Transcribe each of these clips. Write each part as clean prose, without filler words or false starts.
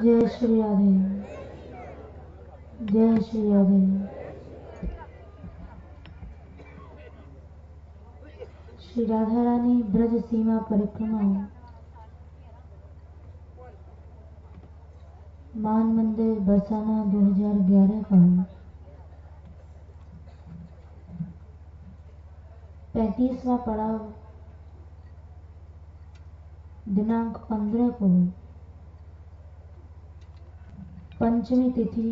जय श्री राधे, जय श्री राधे। श्री राधा रानी ब्रज सीमा परिक्रमा मान मंदिर बरसाना 2011 का 35वां पड़ाव दिनांक 15 को पंचमी तिथि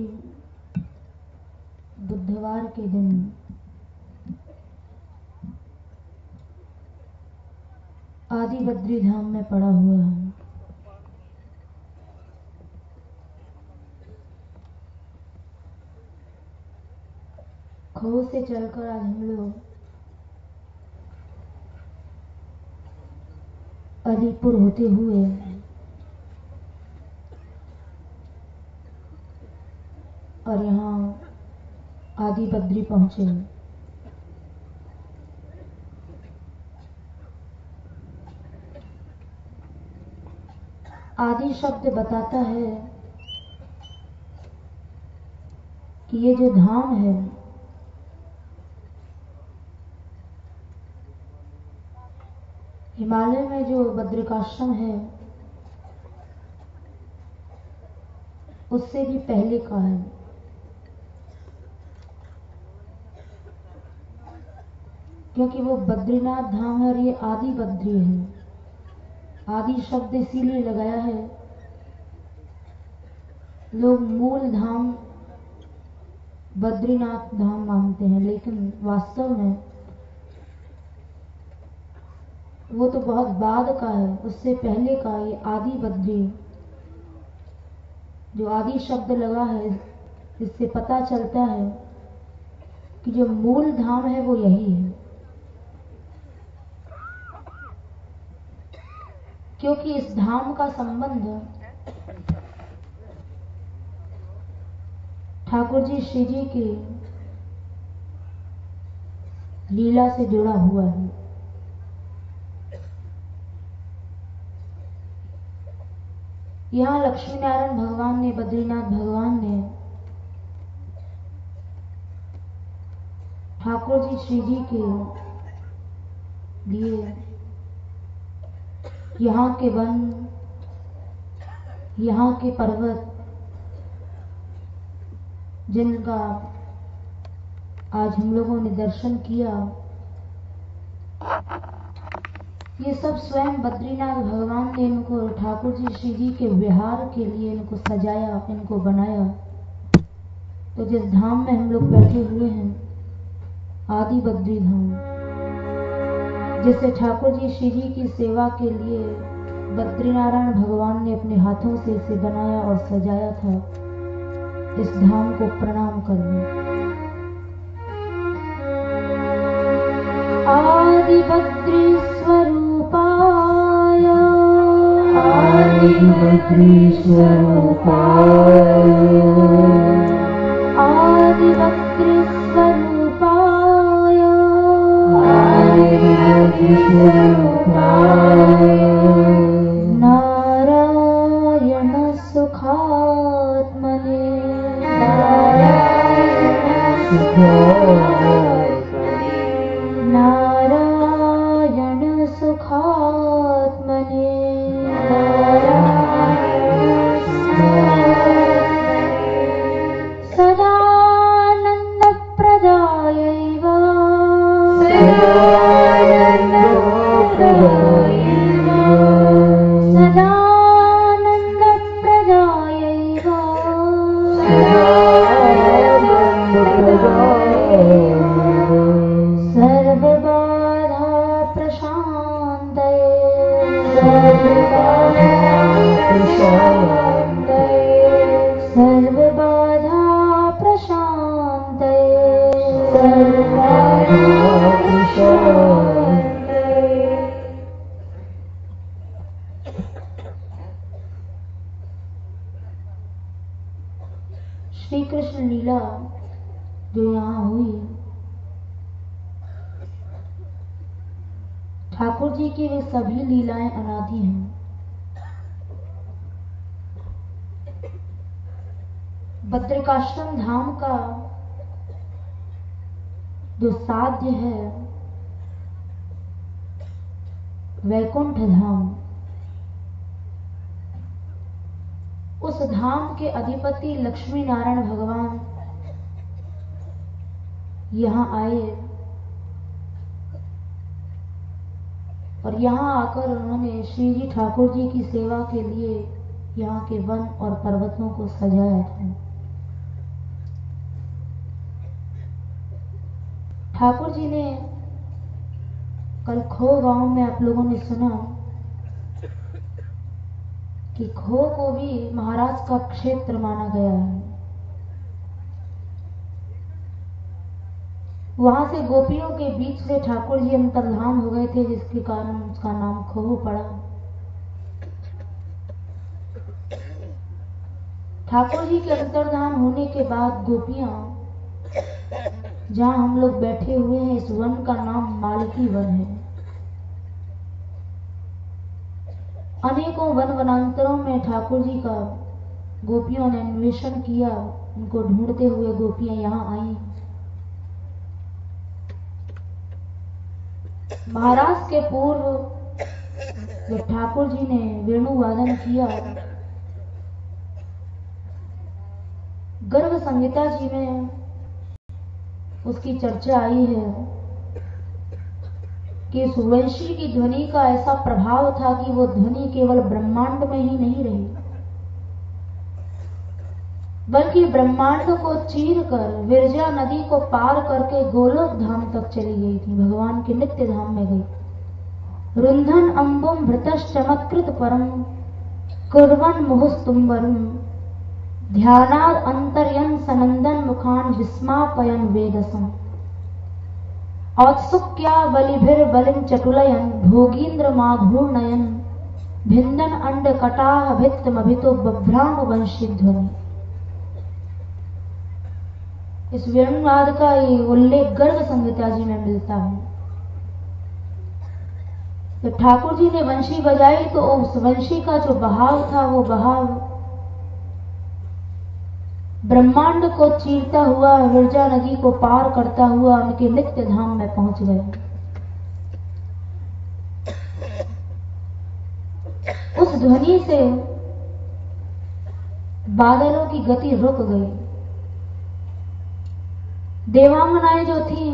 बुधवार के दिन आदि बद्री धाम में पड़ा हुआ है। खो से चलकर आज हम लोग अलीपुर होते हुए और यहाँ आदि बद्री पहुंचे। आदि शब्द बताता है कि ये जो धाम है हिमालय में, जो बद्रिकाश्रम है उससे भी पहले का है। क्योंकि वो बद्रीनाथ धाम है और ये आदि बद्री है। आदि शब्द इसीलिए लगाया है, लोग मूल धाम बद्रीनाथ धाम मानते हैं, लेकिन वास्तव में वो तो बहुत बाद का है, उससे पहले का ये आदि बद्री। जो आदि शब्द लगा है इससे पता चलता है कि जो मूल धाम है वो यही है। क्योंकि इस धाम का संबंध ठाकुर जी श्री जी की लीला से जुड़ा हुआ है। यहाँ लक्ष्मी नारायण भगवान ने, बद्रीनाथ भगवान ने ठाकुर जी श्री जी के लिए यहाँ के वन, यहाँ के पर्वत, जिनका आज हम लोगों ने दर्शन किया, ये सब स्वयं बद्रीनाथ भगवान ने इनको ठाकुर जी श्री जी के विहार के लिए इनको सजाया, इनको बनाया। तो जिस धाम में हम लोग बैठे हुए हैं, आदि बद्री धाम, जिसे ठाकुर जी श्री जी की सेवा के लिए बद्रीनारायण भगवान ने अपने हाथों से इसे बनाया और सजाया था, इस धाम को प्रणाम करना। आदि बद्री स्वरूपाय, आदि बद्री स्वरूपाय, आदि बद्री स्वरूपाय, आदि बद्री स्वरूपाय, नारायण सुखात्मने, नारायण सुखात्मने, नारायण सुखात्मने, सदानंद प्रदायैव, सदानंद प्रदायैव, सदानंद प्रदायैव, सदानंद प्रदायैव, सर्वबाधा प्रशान्तये, सर्वबाधा प्रशान्तये, सर्वबाधा प्रशान्तये, सर्वबाधा प्रशान्तये। श्री कृष्ण लीला जो यहाँ हुई, ठाकुर जी की वे सभी लीलाएं अनादि हैं। बद्रिकाश्रम धाम का जो साध्य है वैकुंठ धाम, उस धाम के अधिपति लक्ष्मी नारायण भगवान यहां आए और यहां आकर उन्होंने श्री जी ठाकुर जी की सेवा के लिए यहाँ के वन और पर्वतों को सजाया था। ठाकुर जी ने कल खो गांव में आप लोगों ने सुना कि खो को भी महाराज का क्षेत्र माना गया है। वहां से गोपियों के बीच से ठाकुर जी अंतर्धान हो गए थे, जिसके कारण उसका नाम खो पड़ा। ठाकुर जी के अंतर्धान होने के बाद गोपियां, जहां हम लोग बैठे हुए हैं, इस वन का नाम मालती वन है। अनेकों वन वनांतरों में ठाकुर जी का गोपियों ने अन्वेषण किया। उनको ढूंढते हुए गोपियां यहां आई। महाराज के पूर्व जब ठाकुर जी ने वेणु वादन किया, गर्भ संहिता जी में उसकी चर्चा आई है कि सुवंशी की ध्वनि का ऐसा प्रभाव था कि वो ध्वनि केवल ब्रह्मांड में ही नहीं रही, बल्कि ब्रह्मांड को चीर कर विरजा नदी को पार करके गोलोक धाम तक चली गई थी, भगवान के नित्य धाम में गई। रुंधन अंबुम भृतश्चमत्कृत परम कुर्वन मुहुस्तुंबरम ध्यानाद अंतर्यन सनंदन मुखान विस्मापयन वेदसम औत्सुक्या बलिभिर बलिम चटुलयन भोगींद्र माघूर्णयन भिंदन अंड कटाह भित्तमभितो बभ्राम वंशी ध्वनि। इस वेणुवाद का ये उल्लेख गर्ग संहिता जी में मिलता है। तो ठाकुर जी ने वंशी बजाई तो उस वंशी का जो बहाव था, वो बहाव ब्रह्मांड को चीरता हुआ विरजा नदी को पार करता हुआ उनके नित्य धाम में पहुंच गए। उस ध्वनि से बादलों की गति रुक गई। देवांगनाएं जो थी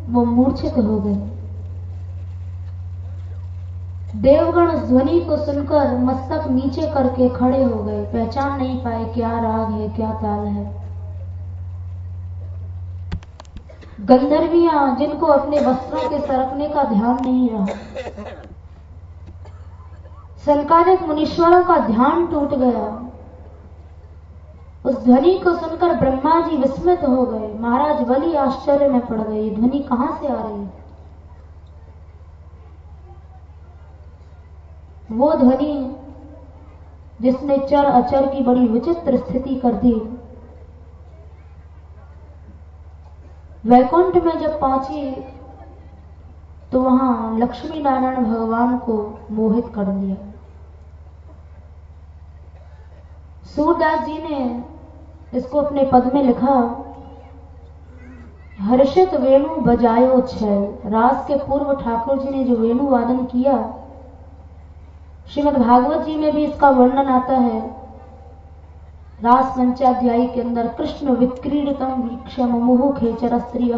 वो मूर्छित हो गई। देवगण उस ध्वनि को सुनकर मस्तक नीचे करके खड़े हो गए, पहचान नहीं पाए क्या राग है, क्या ताल है। गंधर्वियां, जिनको अपने वस्त्रों के सरकने का ध्यान नहीं रहा, संकालिक मुनीश्वरों का ध्यान टूट गया। उस ध्वनि को सुनकर ब्रह्मा जी विस्मित हो गए। महाराज बलि आश्चर्य में पड़ गए, ये ध्वनि कहां से आ रही है। वो ध्वनि जिसने चर अचर की बड़ी विचित्र स्थिति कर दी, वैकुंठ में जब पहुंची तो वहां लक्ष्मी नारायण भगवान को मोहित कर दिया। सूरदास जी ने इसको अपने पद में लिखा, हर्षित वेणु बजायो छैल। रास के पूर्व ठाकुर जी ने जो वेणु वादन किया, श्रीमद् भागवत जी में भी इसका वर्णन आता है। रास पंचाध्यायी के अंदर कृष्ण विक्रीडितम वीक्ष मुमुहु खेचर स्त्रिय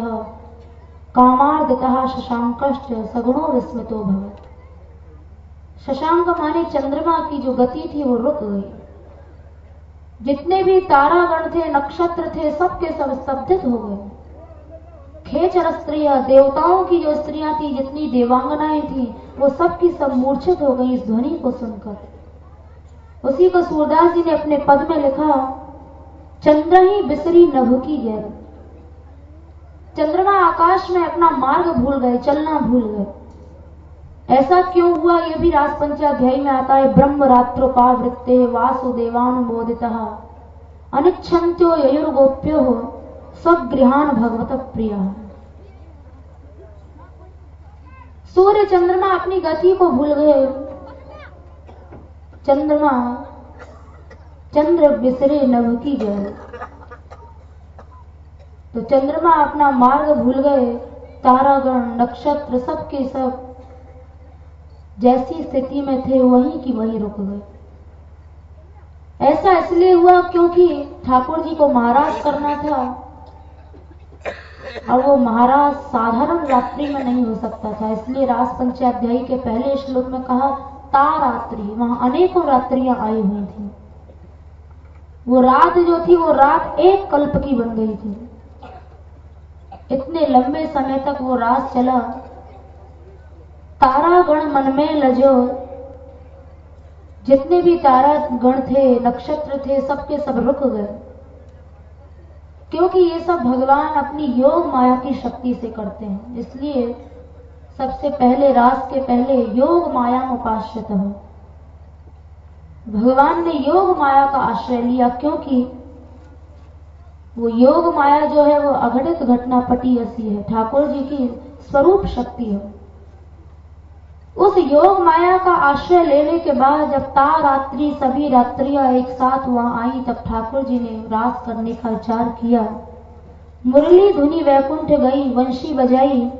कामार्दितः शशांकश्च सगुणो विस्मितो भवत्। शशांक माने चंद्रमा की जो गति थी वो रुक गई। जितने भी तारागण थे, नक्षत्र थे, सबके सब स्तब्धित हो गए। खेचर स्त्रियां, देवताओं की जो स्त्रियां थी, जितनी देवांगनाएं थी, वो सब की सब मूर्छित हो गई इस ध्वनि को सुनकर। उसी को सूरदास जी ने अपने पद में लिखा, चंद्र ही बिसरी नभ की गैर। चंद्रमा आकाश में अपना मार्ग भूल गए, चलना भूल गए। ऐसा क्यों हुआ, यह भी रास पंचाध्यायी में आता है। ब्रह्म रात्रोपावृत्ते वासुदेवानुमोदितः अनिच्छन्त्यो ययुर्गोप्यो स्वगृहान भगवत प्रिया। सूर्य चंद्रमा अपनी गति को भूल गए। चंद्रमा चंद्र बिसरे नभ की गए, तो चंद्रमा अपना मार्ग भूल गए। तारागण नक्षत्र सब के सब जैसी स्थिति में थे वहीं की वहीं रुक गए। ऐसा इसलिए हुआ क्योंकि ठाकुर जी को महाराज करना था, और वो महाराज साधारण रात्रि में नहीं हो सकता था। इसलिए रास पंचाध्यायी के पहले श्लोक में कहा तारात्रि, वहां अनेकों रात्रियां आई हुई थी। वो रात जो थी वो रात एक कल्प की बन गई थी। इतने लंबे समय तक वो रात चला। तारागण मन में लजो, जितने भी तारा गण थे नक्षत्र थे सबके सब रुक गए, क्योंकि ये सब भगवान अपनी योग माया की शक्ति से करते हैं। इसलिए सबसे पहले रास के पहले योग माया उपास्यत हो, भगवान ने योग माया का आश्रय लिया, क्योंकि वो योग माया जो है वो अघटित घटना पटी ऐसी है, ठाकुर जी की स्वरूप शक्ति है। उस योग माया का आश्रय लेने के बाद जब तारात्रि सभी रात्रियां एक साथ वहां आई, तब ठाकुर जी ने रास करने का विचार किया। मुरली धुनी वैकुंठ गई, वंशी बजाई,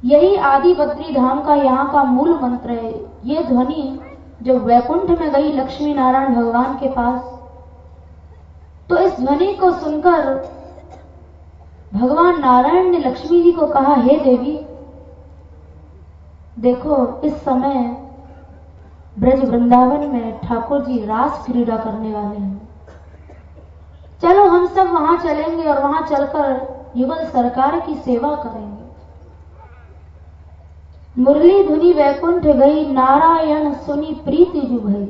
यही आदि बद्री धाम का यहाँ का मूल मंत्र है। ये ध्वनि जो वैकुंठ में गई लक्ष्मी नारायण भगवान के पास, तो इस ध्वनि को सुनकर भगवान नारायण ने लक्ष्मी जी को कहा, हे देवी देखो इस समय ब्रज वृंदावन में ठाकुर जी रास क्रीड़ा करने वाले हैं, चलो हम सब वहां चलेंगे और वहां चलकर युगल सरकार की सेवा करेंगे। मुरली धुनी वैकुंठ गई, नारायण सुनी प्रीति जु भई।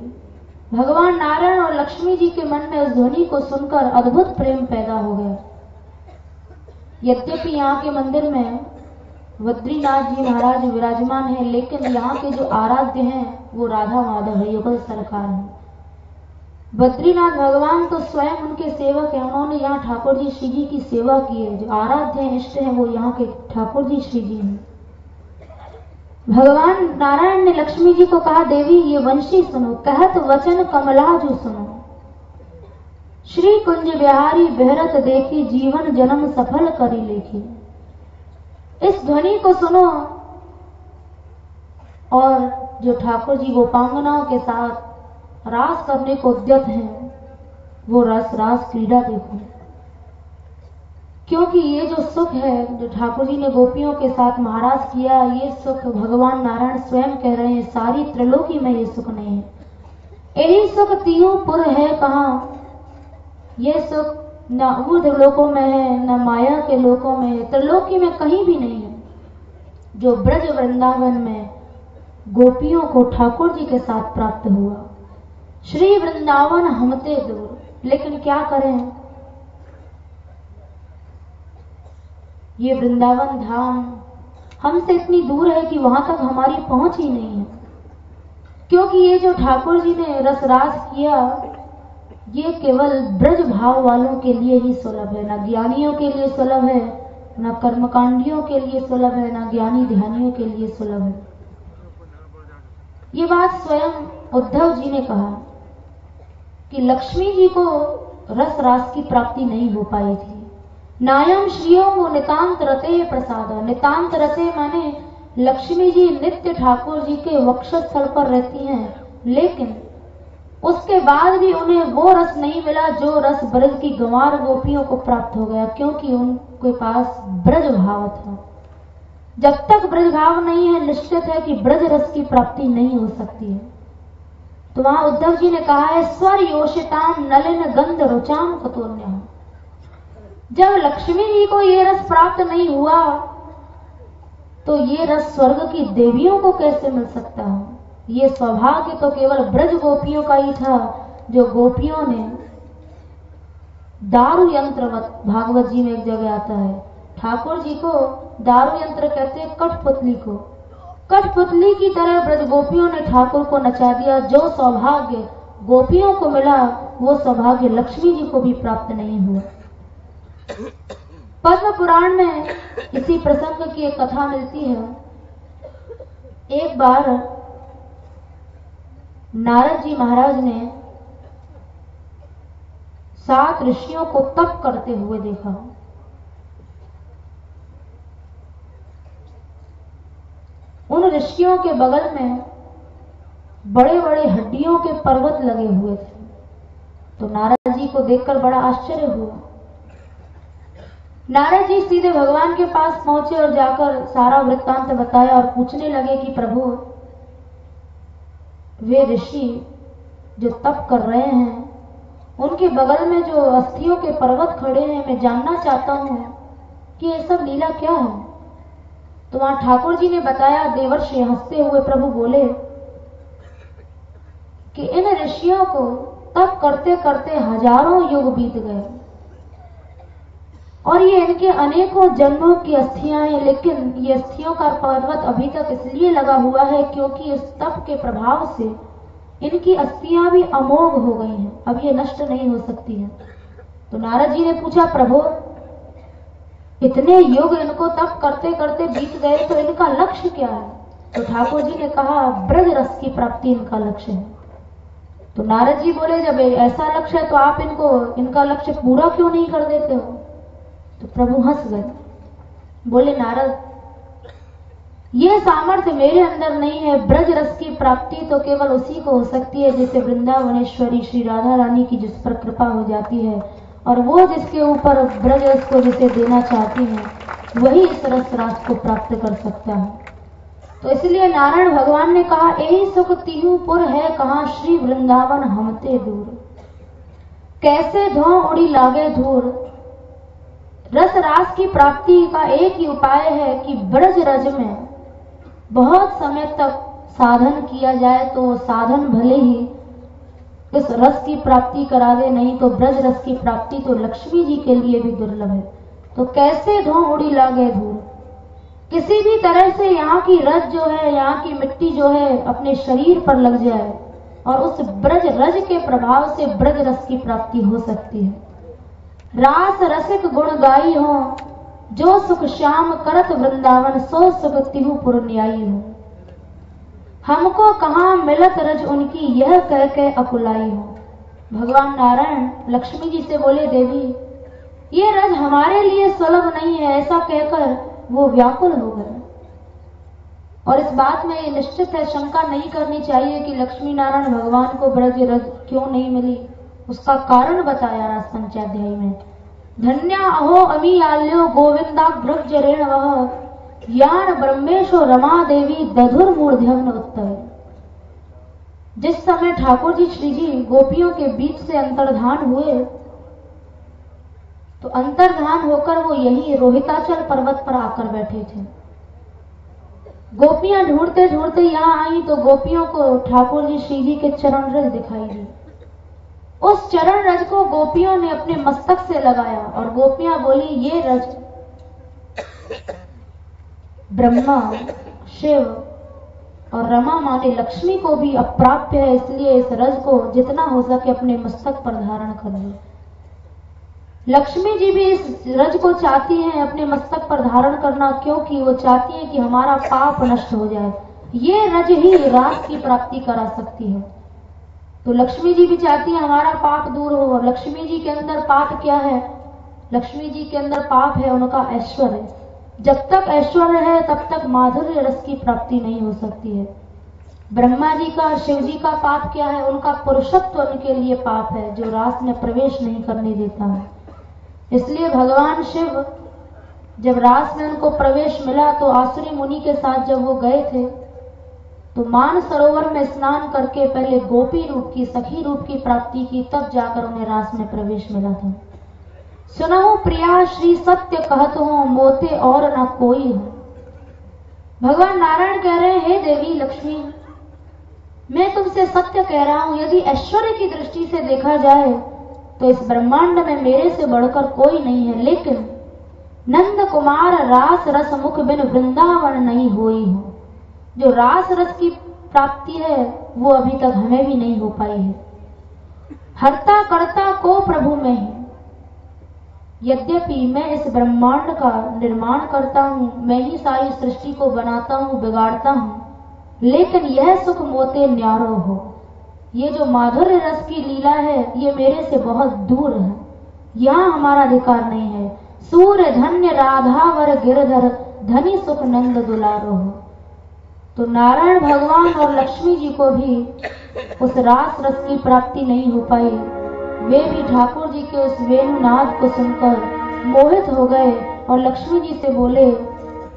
भगवान नारायण और लक्ष्मी जी के मन में उस ध्वनि को सुनकर अद्भुत प्रेम पैदा हो गया। यद्यपि यहाँ के मंदिर में बद्रीनाथ जी महाराज विराजमान है, लेकिन यहाँ के जो आराध्य हैं वो राधा माधव है, युगल सरकार है। बद्रीनाथ भगवान तो स्वयं उनके सेवक हैं, उन्होंने यहाँ ठाकुर जी श्री जी की सेवा की है। जो आराध्य हैं इष्ट हैं वो यहाँ के ठाकुर जी श्री जी हैं। भगवान नारायण ने लक्ष्मी जी को कहा, देवी ये वंशी सुनो, कहत वचन कमला जो सुनो। श्री कुंज बिहारी बेहरत देखी, जीवन जन्म सफल करी लेखी। इस ध्वनि को सुनो और जो ठाकुर जी गोपांगनाओं के साथ रास करने को उद्यत हैं वो रास क्रीड़ा देखो, क्योंकि ये जो सुख है जो ठाकुर जी ने गोपियों के साथ महाराज किया, ये सुख भगवान नारायण स्वयं कह रहे हैं सारी त्रिलोकी में ये सुख नहीं है। यही सुख तीनों पुर है कहाँ, ये सुख न ऊर्ध लोकों में है न माया के लोकों में है, त्रिलोकी में कहीं भी नहीं है। जो ब्रज वृंदावन में गोपियों को ठाकुर जी के साथ प्राप्त हुआ। श्री वृंदावन हमते दूर, लेकिन क्या करें, ये वृंदावन धाम हमसे इतनी दूर है कि वहां तक हमारी पहुंच ही नहीं है, क्योंकि ये जो ठाकुर जी ने रसरास किया ये केवल ब्रज भाव वालों के लिए ही सुलभ है, न ज्ञानियों के लिए सुलभ है, न कर्मकांडियों के लिए सुलभ है, न ज्ञानी ध्यानियों के लिए सुलभ है। ये बात स्वयं उद्धव जी ने कहा कि लक्ष्मी जी को रस रास की प्राप्ति नहीं हो पाई थी। नायम श्रियो वो नितांत रते प्रसाद, नितांत रते माने लक्ष्मी जी नित्य ठाकुर जी के वक्षस्थल पर रहती हैं, लेकिन उसके बाद भी उन्हें वो रस नहीं मिला जो रस ब्रज की गंवार गोपियों को प्राप्त हो गया, क्योंकि उनके पास ब्रज भाव था। जब तक ब्रज भाव नहीं है निश्चित है कि ब्रज रस की प्राप्ति नहीं हो सकती है। तो वहां उद्धव जी ने कहा है, स्वर योषिताम नलिन गंध रुचाम कतोन्या। जब लक्ष्मी जी को ये रस प्राप्त नहीं हुआ तो ये रस स्वर्ग की देवियों को कैसे मिल सकता है। ये सौभाग्य तो केवल ब्रज गोपियों का ही था, जो गोपियों ने दारू यंत्रवत, भागवत जी में एक जगह आता है, ठाकुर जी को दारू यंत्र कहते हैं कठपुतली को, कठपुतली की तरह ब्रज गोपियों ने ठाकुर को नचा दिया। जो सौभाग्य गोपियों को मिला वो सौभाग्य लक्ष्मी जी को भी प्राप्त नहीं हुआ। पद्म पुराण में इसी प्रसंग की एक कथा मिलती है एक बार नारद जी महाराज ने 7 ऋषियों को तप करते हुए देखा। उन ऋषियों के बगल में बड़े बड़े हड्डियों के पर्वत लगे हुए थे। तो नारद जी को देखकर बड़ा आश्चर्य हुआ। नारद जी सीधे भगवान के पास पहुंचे और जाकर सारा वृत्तांत बताया और पूछने लगे कि प्रभु, वे ऋषि जो तप कर रहे हैं, उनके बगल में जो अस्थियों के पर्वत खड़े हैं, मैं जानना चाहता हूं कि ये सब लीला क्या है। तो वहां ठाकुर जी ने बताया, देवर्षि हंसते हुए प्रभु बोले कि इन ऋषियों को तप करते करते हजारों युग बीत गए और ये इनके अनेकों जन्मों की अस्थियां हैं, लेकिन ये अस्थियों का पर्वत अभी तक इसलिए लगा हुआ है क्योंकि इस तप के प्रभाव से इनकी अस्थियां भी अमोघ हो गई हैं, अब ये नष्ट नहीं हो सकती हैं। तो नारद जी ने पूछा, प्रभु इतने युग इनको तप करते करते बीत गए तो इनका लक्ष्य क्या है। तो ठाकुर जी ने कहा, ब्रज रस की प्राप्ति इनका लक्ष्य है। तो नारद जी बोले, जब ऐसा लक्ष्य है तो आप इनका लक्ष्य पूरा क्यों नहीं कर देते हो। तो प्रभु हंस गए, बोले, नारद ये सामर्थ्य मेरे अंदर नहीं है। ब्रज रस की प्राप्ति तो केवल उसी को हो सकती है जैसे वृंदावनेश्वरी श्री राधा रानी की जिस पर कृपा हो जाती है और वो जिसके ऊपर ब्रज रस को जिसे देना चाहती है, वही इस रस रास को प्राप्त कर सकता है। तो इसलिए नारायण भगवान ने कहा, यही सुख तिहुपुर है कहां श्री वृंदावन हमते दूर। कैसे धो उड़ी लागे धूर। रस रास की प्राप्ति का एक ही उपाय है कि ब्रज रज में बहुत समय तक साधन किया जाए तो वो साधन भले ही इस रस की प्राप्ति करा दे, नहीं तो ब्रज रस की प्राप्ति तो लक्ष्मी जी के लिए भी दुर्लभ है। तो कैसे धो उड़ी लागे धूल। किसी भी तरह से यहाँ की रज जो है, यहाँ की मिट्टी जो है अपने शरीर पर लग जाए और उस ब्रज रज के प्रभाव से ब्रज रस की प्राप्ति हो सकती है। रास रसिक गुण गाई हो, जो सुख श्याम करत वृंदावन, सो सुख तिहुपुर न्यायी हो। हमको कहाँ मिलत रज उनकी, यह कह के अकुलाई हो। भगवान नारायण लक्ष्मी जी से बोले, देवी ये रज हमारे लिए सुलभ नहीं है। ऐसा कहकर वो व्याकुल हो गए। और इस बात में ये निश्चित है, शंका नहीं करनी चाहिए कि लक्ष्मी नारायण भगवान को ब्रज रज क्यों नहीं मिली। उसका कारण बताया रास पंचाध्यायी में। धन्या अहो अमी आल्यो गोविंदा ब्रज रेण वह, यान ब्रह्मेशो रमा देवी दधुर मूर्धन्य उत्तर। जिस समय ठाकुर जी श्री जी गोपियों के बीच से अंतर्धान हुए तो अंतर्धान होकर वो यही रोहिताचल पर्वत पर आकर बैठे थे। गोपियां ढूंढते ढूंढते यहाँ आई तो गोपियों को ठाकुर जी श्री जी के चरण रज दिखाई दी। उस चरण रज को गोपियों ने अपने मस्तक से लगाया और गोपियां बोली, ये रज ब्रह्मा शिव और रमा माने लक्ष्मी को भी अप्राप्य है, इसलिए इस रज को जितना हो सके अपने मस्तक पर धारण कर लो। लक्ष्मी जी भी इस रज को चाहती हैं अपने मस्तक पर धारण करना, क्योंकि वो चाहती हैं कि हमारा पाप नष्ट हो जाए। ये रज ही रास की प्राप्ति करा सकती है। तो लक्ष्मी जी भी चाहती है हमारा पाप दूर हो। और लक्ष्मी जी के अंदर पाप क्या है? लक्ष्मी जी के अंदर पाप है उनका ऐश्वर्य। जब तक ऐश्वर्य है तब तक माधुर्य रस की प्राप्ति नहीं हो सकती है। ब्रह्मा जी का शिव जी का पाप क्या है? उनका पुरुषत्व उनके लिए पाप है जो रास में प्रवेश नहीं करने देता है। इसलिए भगवान शिव जब रास में उनको प्रवेश मिला तो आसुरी मुनि के साथ जब वो गए थे तो मान सरोवर में स्नान करके पहले गोपी रूप की सखी रूप की प्राप्ति की, तब जाकर उन्हें रास में प्रवेश मिला था। सुनहु प्रिया श्री सत्य कहत हो, मोते और न कोई हो। भगवान नारायण कह रहे हैं, हे देवी लक्ष्मी, मैं तुमसे सत्य कह रहा हूं, यदि ऐश्वर्य की दृष्टि से देखा जाए तो इस ब्रह्मांड में मेरे से बढ़कर कोई नहीं है, लेकिन नंद कुमार रास रस मुख बिन वृंदावन नहीं होई हो। जो रास रस की प्राप्ति है वो अभी तक हमें भी नहीं हो पाई है। हरता करता को प्रभु में है। यद्यपि मैं इस ब्रह्मांड का निर्माण करता हूं, मैं ही सारी सृष्टि को बनाता हूं, बिगाड़ता हूं, लेकिन यह सुख मोते न्यारो हो। ये जो माधुर्य रस की लीला है ये मेरे से बहुत दूर है, यहाँ हमारा अधिकार नहीं है। सूर्य धन्य राधावर गिरधर धनी सुख नंद दुलारो हो। तो नारायण भगवान और लक्ष्मी जी को भी उस रास रस की प्राप्ति नहीं हो पाई। वे भी ठाकुर जी के उस वेणुनाद को सुनकर मोहित हो गए और लक्ष्मी जी से बोले,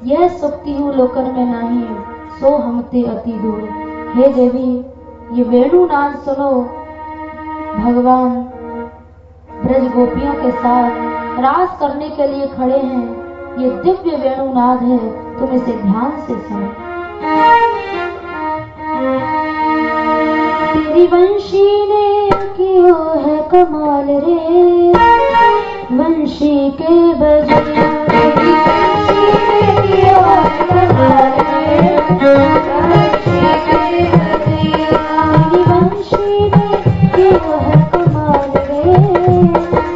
यह सुख तिहु लोकन में नहीं, सो हमते अति दूर। हे देवी, ये वेणुनाद सुनो। भगवान ब्रज गोपियों के साथ रास करने के लिए खड़े हैं। ये दिव्य वेणुनाद है, तुम इसे ध्यान से सुनो। तेरी वंशी ने कियो है कमाल रे, वंशी के बजिया। तेरी वंशी ने कियो है कमाल रे, वंशी के बजिया। तेरी वंशी ने कियो है कमाल रे,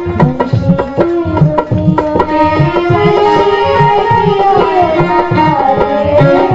वंशी के बजिया। तेरी वंशी ने कियो है कमाल रे,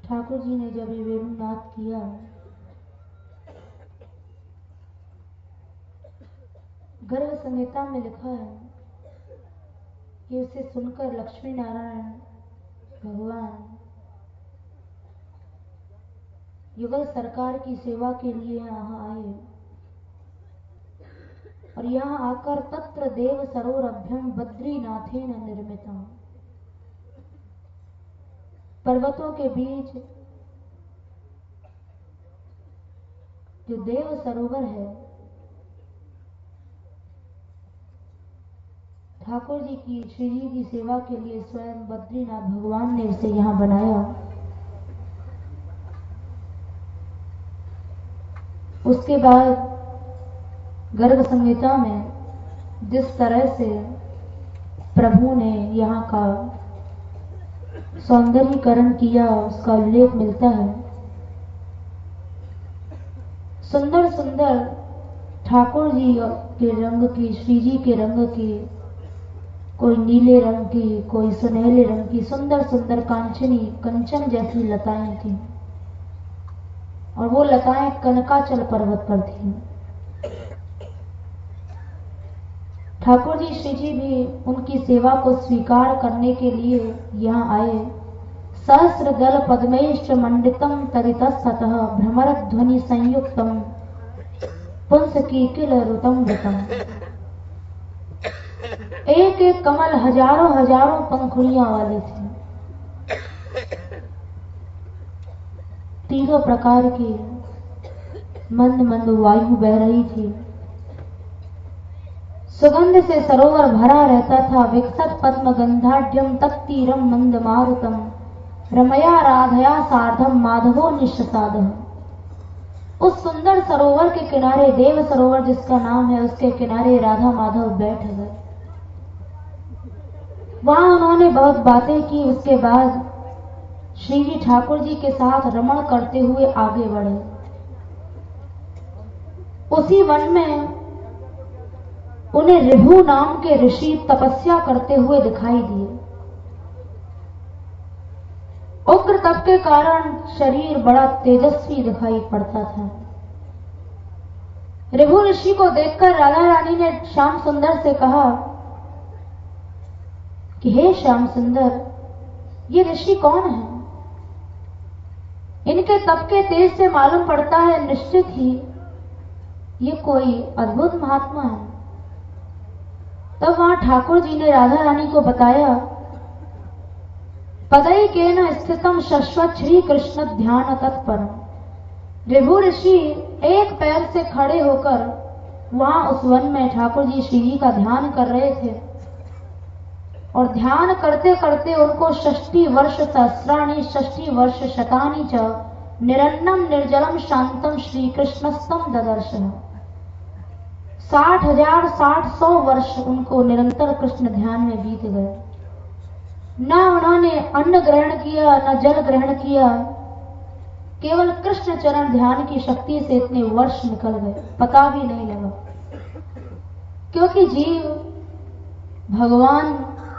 ठाकुर जी ने जब ये वेणुनाद किया, गर्भ संहिता में लिखा है कि उसे सुनकर लक्ष्मी नारायण भगवान युगल सरकार की सेवा के लिए यहाँ आए और यहाँ आकर तत्र देव सरोरभ्यम बद्रीनाथेन निर्मितम, पर्वतों के बीच जो देव सरोवर है, ठाकुर जी की श्री जी की सेवा के लिए स्वयं बद्रीनाथ भगवान ने उसे यहाँ बनाया। उसके बाद गर्भ संहिता में जिस तरह से प्रभु ने यहाँ का सौंदर्यीकरण किया उसका उल्लेख मिलता है। सुंदर सुंदर ठाकुर जी के रंग की, श्री जी के रंग की, कोई नीले रंग की, कोई सुनहले रंग की सुंदर सुंदर कांचनी कंचन जैसी लताएं थी और वो लताएं कनकाचल पर्वत पर थी। ठाकुर जी श्री जी भी उनकी सेवा को स्वीकार करने के लिए यहाँ आए। सहस्र दल पद्मैश्च मंडितम तरितस्ततः भ्रमर ध्वनि संयुक्तम पुंस कीकिल रुतम वृतम। एक एक कमल हजारों हजारों पंखुड़ियां वाले थे। तीनों प्रकार की मंद मंद वायु बह रही थी। सुगंध से सरोवर भरा रहता था। विकसत पद्म गंधाढ्यम तत्तीरम मंद मारुतम रमया राधया सार्धम माधवो निश्चसाद। उस सुंदर सरोवर के किनारे, देव सरोवर जिसका नाम है, उसके किनारे राधा माधव बैठ गए। वहां उन्होंने बहुत बातें की। उसके बाद श्री जी ठाकुर जी के साथ रमण करते हुए आगे बढ़े। उसी वन में उन्हें ऋभु नाम के ऋषि तपस्या करते हुए दिखाई दिए। उग्र तप के कारण शरीर बड़ा तेजस्वी दिखाई पड़ता था। ऋभु ऋषि को देखकर राधा रानी ने श्याम सुंदर से कहा कि हे श्याम सुंदर, ये ऋषि कौन है? इन इनके तप के तेज से मालूम पड़ता है निश्चित ही ये कोई अद्भुत महात्मा है। तब वहां ठाकुर जी ने राधा रानी को बताया, पदैकेन स्थितम शश्वत श्री कृष्ण ध्यान तत्परम। ऋभु ऋषि एक पैर से खड़े होकर वहां उस वन में ठाकुर जी श्री जी का ध्यान कर रहे थे और ध्यान करते करते उनको 60 वर्ष सहस्राणि 60 वर्ष शतानि च निरन्नम निर्जलम शांतम श्री कृष्णस्तम ददर्श। 60,000 60,100 वर्ष उनको निरंतर कृष्ण ध्यान में बीत गए। न उन्होंने अन्न ग्रहण किया, न जल ग्रहण किया, केवल कृष्ण चरण ध्यान की शक्ति से इतने वर्ष निकल गए, पता भी नहीं लगा। क्योंकि जीव भगवान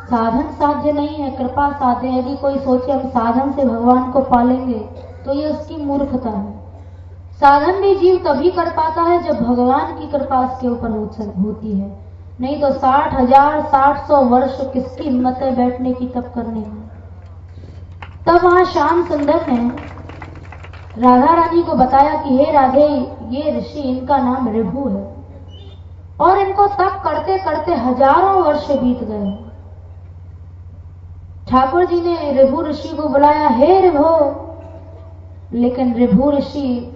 साधन साध्य नहीं है, कृपा साध्य है। यदि कोई सोचे हम साधन से भगवान को पालेंगे तो ये उसकी मूर्खता है। साधन भी जीव तभी कर पाता है जब भगवान की कृपा उसके ऊपर होती है, नहीं तो 60,000 60,100 वर्ष किसकी हिम्मत है बैठने की तप करने में। तब वहां श्याम सुंदर ने राधा रानी को बताया कि हे राधे, ये ऋषि इनका नाम ऋभु है और इनको तप करते करते हजारों वर्ष बीत गए। ठाकुर जी ने ऋभु ऋषि को बुलाया, हे ऋभु। लेकिन ऋभु ऋषि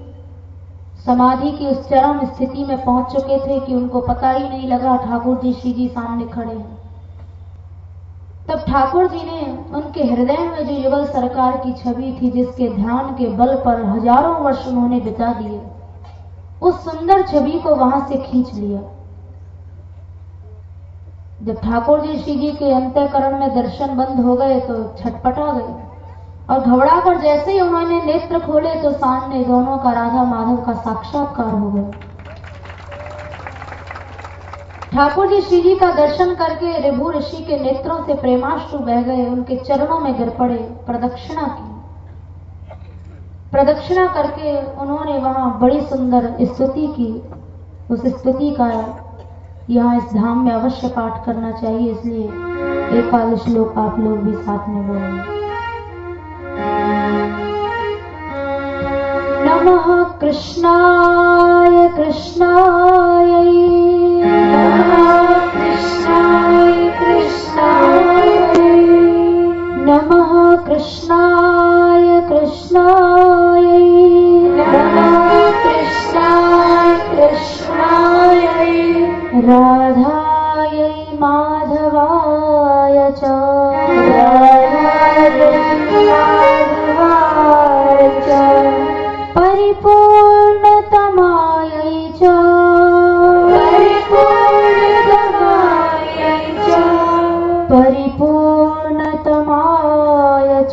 समाधि की उस चरम स्थिति में पहुंच चुके थे कि उनको पता ही नहीं लगा ठाकुर जी श्री जी सामने खड़े हैं। तब ठाकुर जी ने उनके हृदय में जो युगल सरकार की छवि थी, जिसके ध्यान के बल पर हजारों वर्ष उन्होंने बिता दिए, उस सुंदर छवि को वहां से खींच लिया। जब ठाकुर जी श्री जी के अंतःकरण में दर्शन बंद हो गए तो छटपटा गए और घबरा कर जैसे ही उन्होंने नेत्र खोले तो सामने दोनों का राधा माधव का साक्षात्कार हो गया। ठाकुर जी श्री जी का दर्शन करके ऋभु ऋषि के नेत्रों से प्रेमाश्रु बह गए, उनके चरणों में गिर पड़े, प्रदक्षिणा की। प्रदक्षिणा करके उन्होंने वहां बड़ी सुंदर स्तुति की। उस स्तुति का यहाँ इस धाम में अवश्य पाठ करना चाहिए, इसलिए एक आध श्लोक आप लोग भी साथ में बोलेंगे। नमः कृष्णाय कृष्णाय नमः कृष्णाय कृष्णाय नमः कृष्णाय कृष्णाय नमः कृष्णाय कृष्णाय राधायै माधवाय च राधायै माधवाय च परिपूर्णतमायै च परिपूर्णतमायै च परिपूर्णतमाय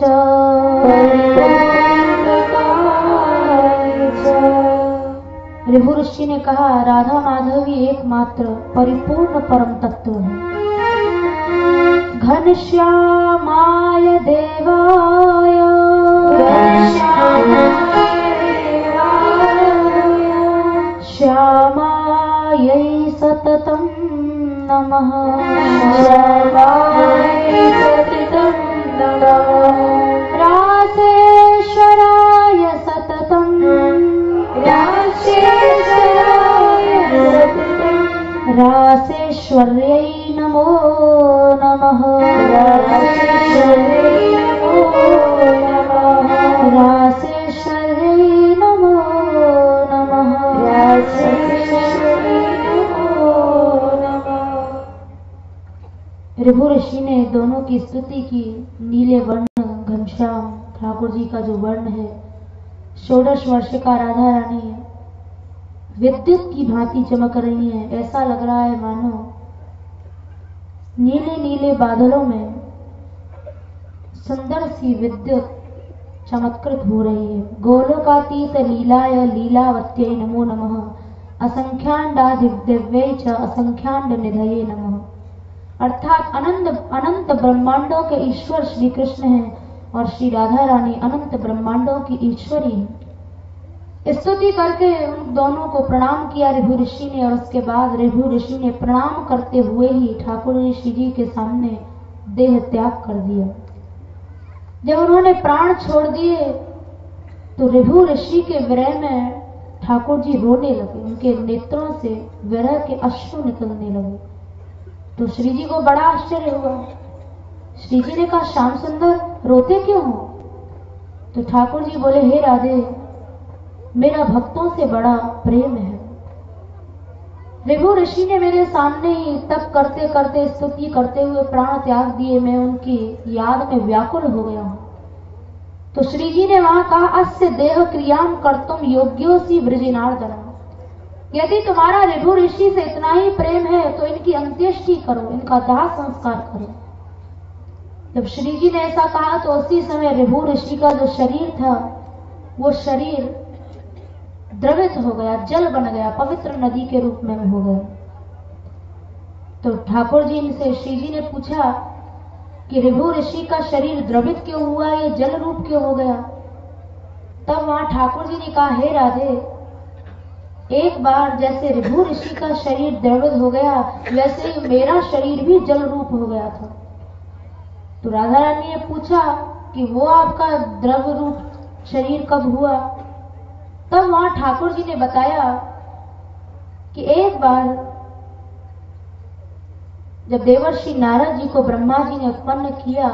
च ऋभु ऋषि ने कहा, राधा माधव ही एकमात्र परिपूर्ण परम तत्व है। घनश्यामाय देवाय श्यामायै सततं नमः श्यामायै सततं नमः रासेश्वराय सततं रासेश्वर्यै नमो नमः रासेश्वर्यै नमो नमः ऋभु ऋषि ने दोनों की स्तुति की। नीले वर्ण घनश्याम ठाकुर जी का जो वर्ण है, 16 वर्ष का राधा रानी विद्युत की भांति चमक रही है। ऐसा लग रहा है मानो नीले नीले बादलों में सुंदर सी विद्युत चमत्कृत हो रही है। गोलोकातीत लीलाय लीलावत्यै नमो नमः असंख्याण्डादिव्यै च असंख्याण्ड निधये नमः। अर्थात अनंत ब्रह्मांडों के ईश्वर श्री कृष्ण हैं और श्री राधा रानी अनंत ब्रह्मांडों की ईश्वरी है। स्तुति करके उन दोनों को प्रणाम किया ऋभु ऋषि ने, और उसके बाद ऋभु ऋषि ने प्रणाम करते हुए ही ठाकुर श्री जी के सामने देह त्याग कर दिया। जब उन्होंने प्राण छोड़ दिए तो ऋभु ऋषि के विरह में ठाकुर जी रोने लगे, उनके नेत्रों से विरह के अश्रु निकलने लगे। तो श्री जी को बड़ा आश्चर्य हुआ। श्री जी ने कहा, श्याम सुंदर रोते क्यों हो? तो ठाकुर जी बोले, हे राधे, मेरा भक्तों से बड़ा प्रेम है। ऋभु ऋषि ने मेरे सामने ही तप करते करते स्तुति करते हुए प्राण त्याग दिए, मैं उनकी याद में व्याकुल हो गया हूं। तो श्री जी ने वहां कहा, अस्य देह क्रियाम कर्तुम योग्योसी वृजिनार्दन। यदि तुम्हारा ऋभु ऋषि से इतना ही प्रेम है तो इनकी अंत्येष्टि करो, इनका दाह संस्कार करो। जब श्री जी ने ऐसा कहा तो उसी समय ऋभु ऋषि का जो शरीर था वो शरीर द्रवित हो गया, जल बन गया, पवित्र नदी के रूप में हो गया। तो ठाकुर जी से श्री जी ने पूछा कि ऋभु ऋषि का शरीर द्रवित क्यों हुआ, ये जल रूप क्यों हो गया? तब वहां ठाकुर जी ने कहा, हे राधे, एक बार जैसे ऋभु ऋषि का शरीर द्रवित हो गया वैसे ही मेरा शरीर भी जल रूप हो गया था। तो राधा रानी ने पूछा कि वो आपका द्रव रूप शरीर कब हुआ? तब वहां ठाकुर जी ने बताया कि एक बार जब देवर्षि नारद जी को ब्रह्मा जी ने उत्पन्न किया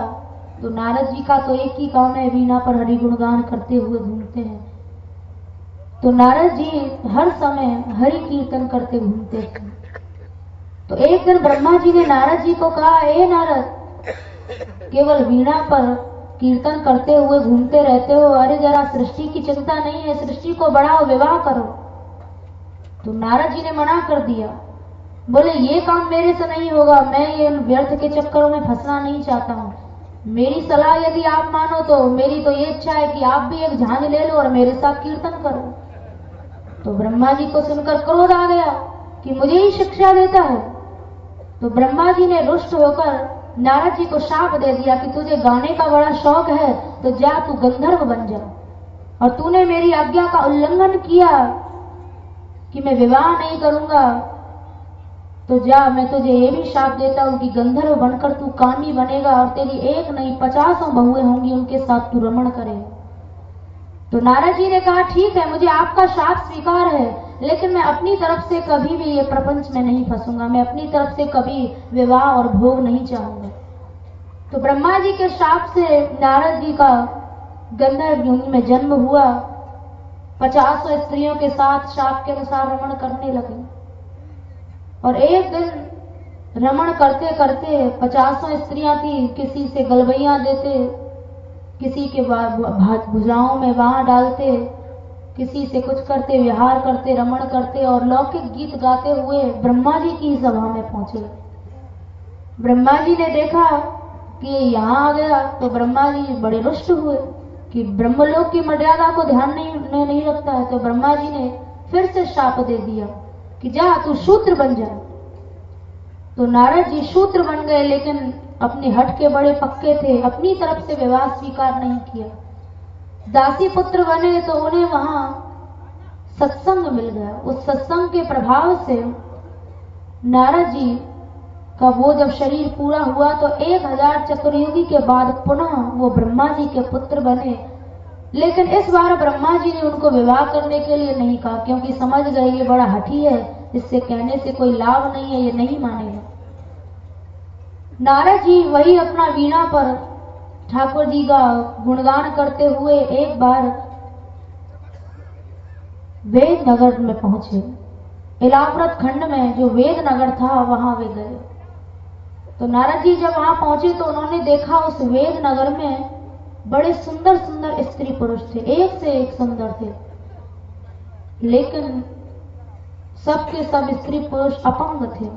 तो नारद जी का तो एक ही काम है, वीणा पर हरि गुणगान करते हुए घूमते हैं। तो नारद जी हर समय हरि कीर्तन करते घूमते थे। तो एक दिन ब्रह्मा जी ने नारद जी को कहा, ए नारद, केवल वीणा पर कीर्तन करते हुए घूमते रहते हो, अरे जरा सृष्टि की चिंता नहीं है, सृष्टि को बढ़ाओ, विवाह करो। तो नारद जी ने मना कर दिया, बोले ये काम मेरे से नहीं होगा, मैं ये व्यर्थ के चक्करों में फंसना नहीं चाहता हूँ। मेरी सलाह यदि आप मानो तो मेरी तो ये इच्छा है कि आप भी एक झांझ ले लो और मेरे साथ कीर्तन करो। तो ब्रह्मा जी को सुनकर क्रोध आ गया कि मुझे ही शिक्षा देता है। तो ब्रह्मा जी ने रुष्ट होकर नारद जी को शाप दे दिया कि तुझे गाने का बड़ा शौक है तो जा तू गंधर्व बन जा, और तूने मेरी आज्ञा का उल्लंघन किया कि मैं विवाह नहीं करूंगा, तो जा, मैं तुझे ये भी शाप देता हूं कि गंधर्व बनकर तू कामी बनेगा और तेरी एक नहीं 50 बहुएं होंगी, उनके साथ तू रमण करेगा। तो नारद जी ने कहा, ठीक है, मुझे आपका शाप स्वीकार है, लेकिन मैं अपनी तरफ से कभी भी ये प्रपंच में नहीं फंसूंगा, मैं अपनी तरफ से कभी विवाह और भोग नहीं चाहूंगा। तो ब्रह्मा जी के शाप से नारद जी का गंधर्व योनि में जन्म हुआ। 50 स्त्रियों के साथ शाप के अनुसार रमण करने लगे, और एक दिन रमण करते करते 50 स्त्रियां थी, किसी से गलबैयां देते, किसी के भुजाओं में बाण डालते, किसी से कुछ करते, विहार करते, रमण करते और लौकिक गीत गाते हुए ब्रह्मा जी की सभा में पहुंचे। ब्रह्मा जी ने देखा कि यहाँ आ गया तो ब्रह्मा जी बड़े रुष्ट हुए कि ब्रह्मलोक की मर्यादा को ध्यान नहीं रखता है। तो ब्रह्मा जी ने फिर से शाप दे दिया कि जा तू शूद्र बन जा। तो नारद जी शूद्र बन गए, लेकिन अपने हट के बड़े पक्के थे, अपनी तरफ से विवाह स्वीकार नहीं किया। दासी पुत्र बने तो उन्हें वहां सत्संग मिल गया। उस सत्संग के प्रभाव से नारद जी का वो जब शरीर पूरा हुआ तो 1000 चतुर्युगी के बाद पुनः वो ब्रह्मा जी के पुत्र बने। लेकिन इस बार ब्रह्मा जी ने उनको विवाह करने के लिए नहीं कहा, क्योंकि समझ गए ये बड़ा हठी है, इससे कहने से कोई लाभ नहीं है, ये नहीं मानेगा। नारद जी वही अपना वीणा पर ठाकुर जी का गुणगान करते हुए एक बार वेद नगर में पहुंचे। इलाहाबाद खंड में जो वेद नगर था वहां वे गए। तो नारद जी जब वहां पहुंचे तो उन्होंने देखा उस वेद नगर में बड़े सुंदर सुंदर स्त्री पुरुष थे, एक से एक सुंदर थे, लेकिन सबके सब स्त्री पुरुष अपंग थे।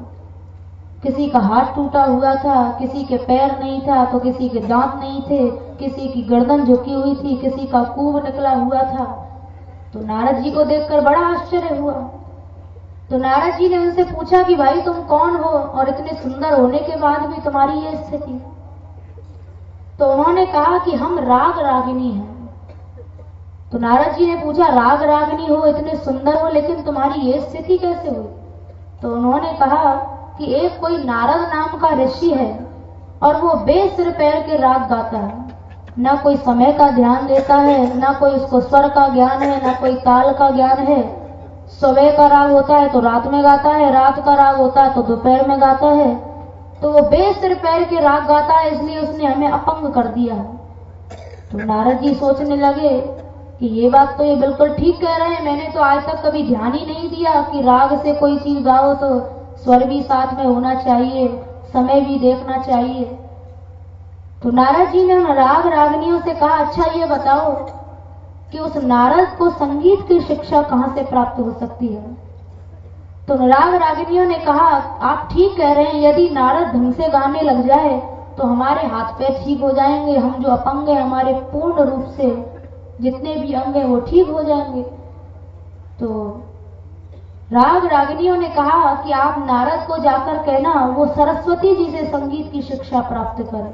किसी का हाथ टूटा हुआ था, किसी के पैर नहीं था, तो किसी के दांत नहीं थे, किसी की गर्दन झुकी हुई थी, किसी का कूब निकला हुआ था। तो नारद जी को देखकर बड़ा आश्चर्य हुआ। तो नारद जी ने उनसे पूछा कि भाई तुम कौन हो और इतने सुंदर होने के बाद भी तुम्हारी ये स्थिति? तो उन्होंने कहा कि हम राग रागिनी हैं। तो नारद जी ने पूछा, राग रागिनी हो, इतने सुंदर हो, लेकिन तुम्हारी ये स्थिति कैसे हुई? तो उन्होंने कहा कि एक कोई नारद नाम का ऋषि है और वो बेसिर पैर के राग गाता है, ना कोई समय का ध्यान देता है, ना कोई उसको स्वर का ज्ञान है, ना कोई ताल का ज्ञान है। सुबह का राग होता है तो रात में गाता है, रात का राग होता है तो दोपहर में गाता है। तो वो बेसिर पैर के राग गाता है, इसलिए उसने हमें अपंग कर दिया। तो नारद जी सोचने लगे कि ये बात तो ये बिल्कुल ठीक कह रहे हैं, मैंने तो आज तक कभी ध्यान ही नहीं दिया कि राग से कोई चीज गाओ तो स्वर भी साथ में होना चाहिए, समय भी देखना चाहिए। तो नारद जी ने राग रागनियों से कहा, अच्छा ये बताओ कि उस नारद को संगीत की शिक्षा कहां से प्राप्त हो सकती है? तो राग रागिनियों ने कहा, आप ठीक कह रहे हैं, यदि नारद ढंग से गाने लग जाए तो हमारे हाथ पैर ठीक हो जाएंगे, हम जो अपंग हैं हमारे पूर्ण रूप से जितने भी अंग हैं वो ठीक हो जाएंगे। तो राग रागिनियों ने कहा कि आप नारद को जाकर कहना वो सरस्वती जी से संगीत की शिक्षा प्राप्त करें।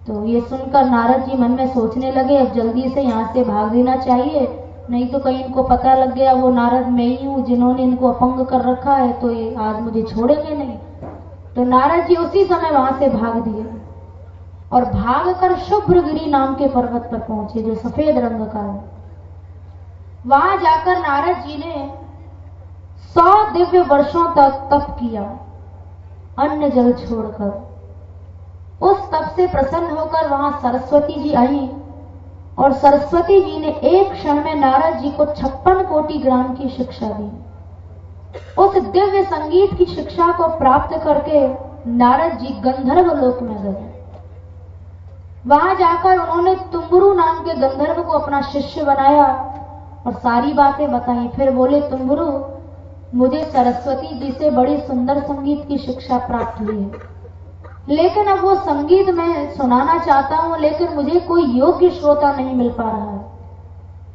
तो ये सुनकर नारद जी मन में सोचने लगे, अब जल्दी से यहाँ से भाग देना चाहिए, नहीं तो कहीं इनको पता लग गया वो नारद मैं ही हूँ जिन्होंने इनको अपंग कर रखा है, तो ये आज मुझे छोड़ेंगे नहीं। तो नारद जी उसी समय वहां से भाग दिए और भागकर शुभ्रगिरी नाम के पर्वत पर पहुंचे जो सफेद रंग का है। वहां जाकर नारद जी ने 100 दिव्य वर्षों तक तप किया, अन्न जल छोड़कर। उस तप से प्रसन्न होकर वहां सरस्वती जी आई और सरस्वती जी ने एक क्षण में नारद जी को 56 कोटि ग्राम की शिक्षा दी। उस दिव्य संगीत की शिक्षा को प्राप्त करके नारद जी गंधर्व लोक में गए। वहां जाकर उन्होंने तुम्बुरु नाम के गंधर्व को अपना शिष्य बनाया और सारी बातें बताई। फिर बोले, तुम्बुरु, मुझे सरस्वती जी से बड़ी सुंदर संगीत की शिक्षा प्राप्त हुई है, लेकिन अब वो संगीत मैं सुनाना चाहता हूं, लेकिन मुझे कोई योग्य श्रोता नहीं मिल पा रहा है।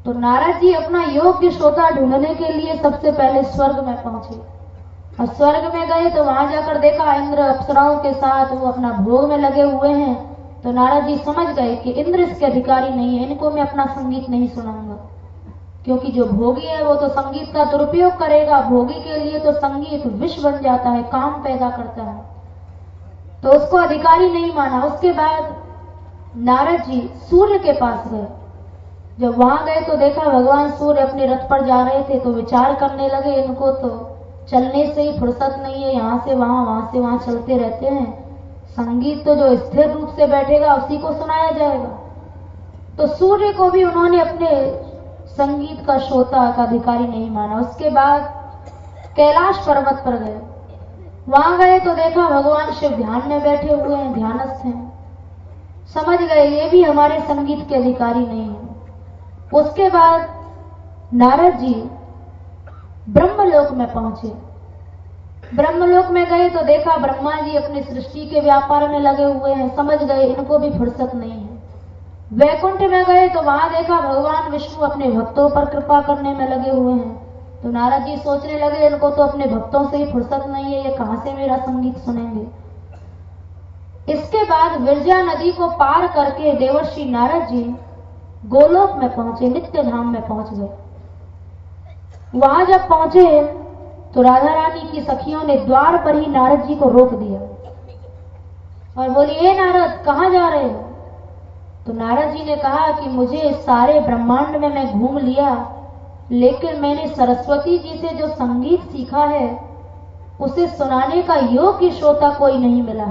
तो नारद जी अपना योग्य श्रोता ढूंढने के लिए सबसे पहले स्वर्ग में पहुंचे और स्वर्ग में गए तो वहां जाकर देखा इंद्र अप्सराओं के साथ वो अपना भोग में लगे हुए हैं। तो नारद जी समझ गए कि इंद्र इसके अधिकारी नहीं है, इनको मैं अपना संगीत नहीं सुनाऊंगा, क्योंकि जो भोगी है वो तो संगीत का दुरुपयोग करेगा। भोगी के लिए तो संगीत विष बन जाता है, काम पैदा करता है, तो उसको अधिकारी नहीं माना। उसके बाद नारद जी सूर्य के पास गए। जब वहां गए तो देखा भगवान सूर्य अपने रथ पर जा रहे थे। तो विचार करने लगे, इनको तो चलने से ही फुर्सत नहीं है, यहाँ से वहां चलते रहते हैं, संगीत तो जो स्थिर रूप से बैठेगा उसी को सुनाया जाएगा। तो सूर्य को भी उन्होंने अपने संगीत का श्रोता का अधिकारी नहीं माना। उसके बाद कैलाश पर्वत पर गए। वहां गए तो देखा भगवान शिव ध्यान में बैठे हुए हैं, ध्यानस्थ हैं। समझ गए ये भी हमारे संगीत के अधिकारी नहीं है। उसके बाद नारद जी ब्रह्मलोक में पहुंचे। ब्रह्मलोक में गए तो देखा ब्रह्मा जी अपनी सृष्टि के व्यापार में लगे हुए हैं। समझ गए इनको भी फुर्सत नहीं है। वैकुंठ में गए तो वहां देखा भगवान विष्णु अपने भक्तों पर कृपा करने में लगे हुए हैं। तो नारद जी सोचने लगे, इनको तो अपने भक्तों से ही फुर्सत नहीं है, ये कहां से मेरा संगीत सुनेंगे। इसके बाद विरजा नदी को पार करके देवर्षि नारद जी गोलोक में पहुंचे, नित्य धाम में पहुंच गए। वहां जब पहुंचे तो राधा रानी की सखियों ने द्वार पर ही नारद जी को रोक दिया और बोली, ए नारद, कहां जा रहे हो? तो नारद जी ने कहा कि मुझे सारे ब्रह्मांड में मैं घूम लिया, लेकिन मैंने सरस्वती जी से जो संगीत सीखा है उसे सुनाने का योग्य श्रोता कोई नहीं मिला।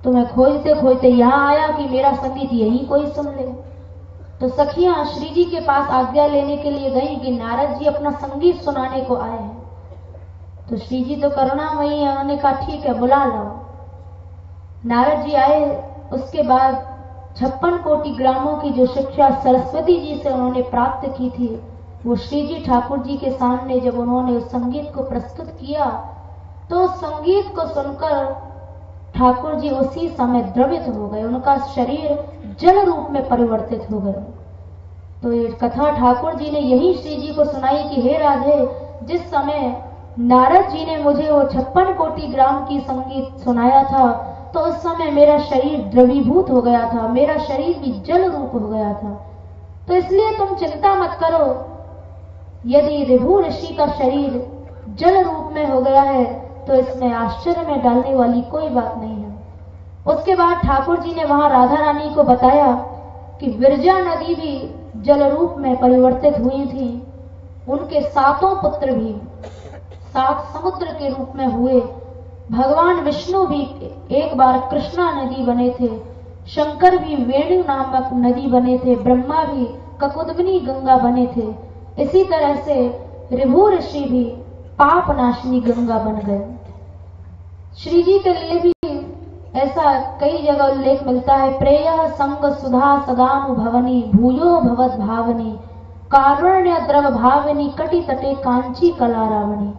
तो मैं खोजते खोजते यहां आया कि मेरा संगीत यहीं कोई सुन ले। तो सखियां श्री जी के पास आज्ञा लेने के लिए गई कि नारद जी अपना संगीत सुनाने को आए हैं। तो श्री जी तो करुणामयी है, उन्होंने कहा ठीक है, बुला लाओ। नारद जी आए। उसके बाद 56 कोटि ग्रामों की जो शिक्षा सरस्वती जी से उन्होंने प्राप्त की थी, वो श्री जी ठाकुर जी के सामने जब उन्होंने उस संगीत को प्रस्तुत किया तो उस संगीत को सुनकर ठाकुर जी उसी समय द्रवित हो गए, उनका शरीर जल रूप में परिवर्तित हो गए। तो ये कथा ठाकुर जी ने यही श्री जी को सुनाई कि हे राधे, जिस समय नारद जी ने मुझे वो 56 कोटि ग्राम की संगीत सुनाया था तो उस समय मेरा शरीर द्रवीभूत हो गया था, मेरा शरीर भी जल रूप हो गया था। तो इसलिए तुम चिंता मत करो, यदि ऋभु ऋषि का शरीर जल रूप में हो गया है तो इसमें आश्चर्य में डालने वाली कोई बात नहीं है। उसके बाद ठाकुर जी ने वहां राधा रानी को बताया कि विरजा नदी भी जल रूप में परिवर्तित हुई थी, उनके 7 पुत्र भी 7 समुद्र के रूप में हुए। भगवान विष्णु भी एक बार कृष्णा नदी बने थे, शंकर भी वेणु नामक नदी बने थे, ब्रह्मा भी ककुदमनी गंगा बने थे। इसी तरह से ऋभु ऋषि भी पाप नाशनी गंगा बन गए। श्री जी के लिए भी ऐसा कई जगह उल्लेख मिलता है। प्रेयः संग सुधा सदानुभवनी भूयो भवद भावनी कारुण्य द्रव भावनी कटि तटे कांची कला रावणी।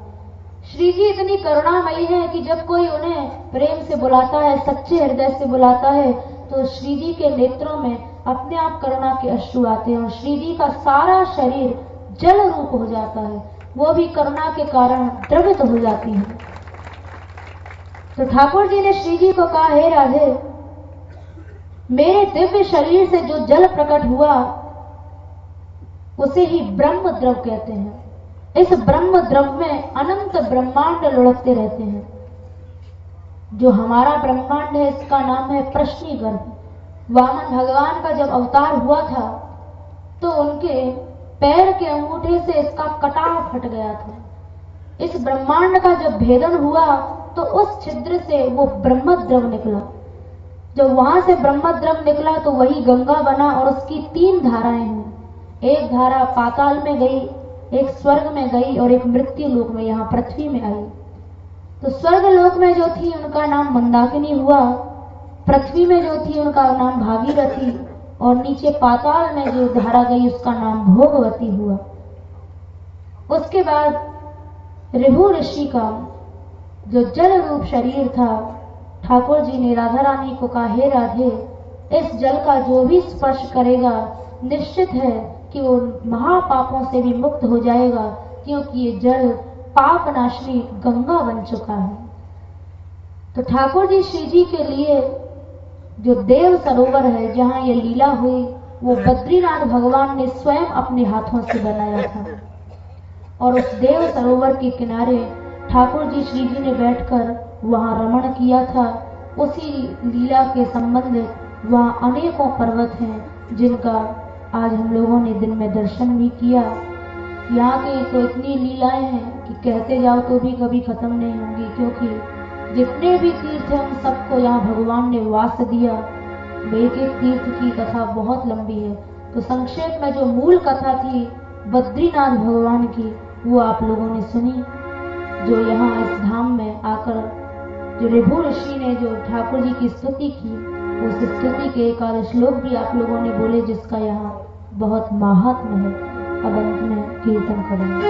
श्री जी इतनी करुणामयी है कि जब कोई उन्हें प्रेम से बुलाता है, सच्चे हृदय से बुलाता है, तो श्री जी के नेत्रों में अपने आप करुणा के अश्रु आते हैं और श्री जी का सारा शरीर जल रूप हो जाता है, वो भी करुणा के कारण द्रवित हो जाती है। तो ठाकुर जी ने श्री जी को कहा, हे राधे, मेरे दिव्य शरीर से जो जल प्रकट हुआ उसे ही ब्रह्म द्रव कहते हैं। इस ब्रह्म द्रव में अनंत ब्रह्मांड लुढ़कते रहते हैं। जो हमारा ब्रह्मांड है इसका नाम है प्रश्निगर्भ। वामन भगवान का जब अवतार हुआ था तो उनके पैर के अंगूठे से इसका कटाव फट गया था। इस ब्रह्मांड का जब भेदन हुआ तो उस छिद्र से वो ब्रह्मद्रव निकला। जब वहां से ब्रह्मद्रव निकला तो वही गंगा बना और उसकी 3 धाराएं हुई। एक धारा पाताल में गई, एक स्वर्ग में गई और एक मृत्यु लोक में यहाँ पृथ्वी में आई। तो स्वर्ग लोक में जो थी उनका नाम मंदाकिनी हुआ, पृथ्वी में जो थी उनका नाम भागीरथी और नीचे पाताल में जो धारा गई उसका नाम भोगवती हुआ। उसके बाद ऋभु ऋषि का जो जल रूप शरीर था, ठाकुर जी ने राधा रानी को कहा, हे राधे, इस जल का जो भी स्पर्श करेगा निश्चित है कि वो महापापों से भी मुक्त हो जाएगा, क्योंकि ये जल पाप नाशनी गंगा बन चुका है। तो ठाकुर जी श्री जी के लिए जो देव सरोवर है जहां ये लीला हुई वो बद्रीनाथ भगवान ने स्वयं अपने हाथों से बनाया था। और उस देव सरोवर के किनारे ठाकुर जी श्री जी ने बैठकर वहां रमण किया था। उसी लीला के संबंधित वहां अनेकों पर्वत हैं जिनका आज हम लोगों ने दिन में दर्शन भी किया। यहाँ के तो इतनी लीलाएं हैं कि कहते जाओ तो भी कभी खत्म नहीं होंगी, क्योंकि जितने भी तीर्थ हैं उन सबको यहाँ भगवान ने वास दिया। एक एक तीर्थ की कथा बहुत लंबी है, तो संक्षेप में जो मूल कथा थी बद्रीनाथ भगवान की वो आप लोगों ने सुनी। जो यहाँ इस धाम में आकर जो ऋभु ऋषि ने जो ठाकुर जी की स्तुति की, उस स्तुति के 1 श्लोक भी आप लोगों ने बोले, जिसका यहाँ बहुत महात्म्य है। अब अंत में कीर्तन करेंगे।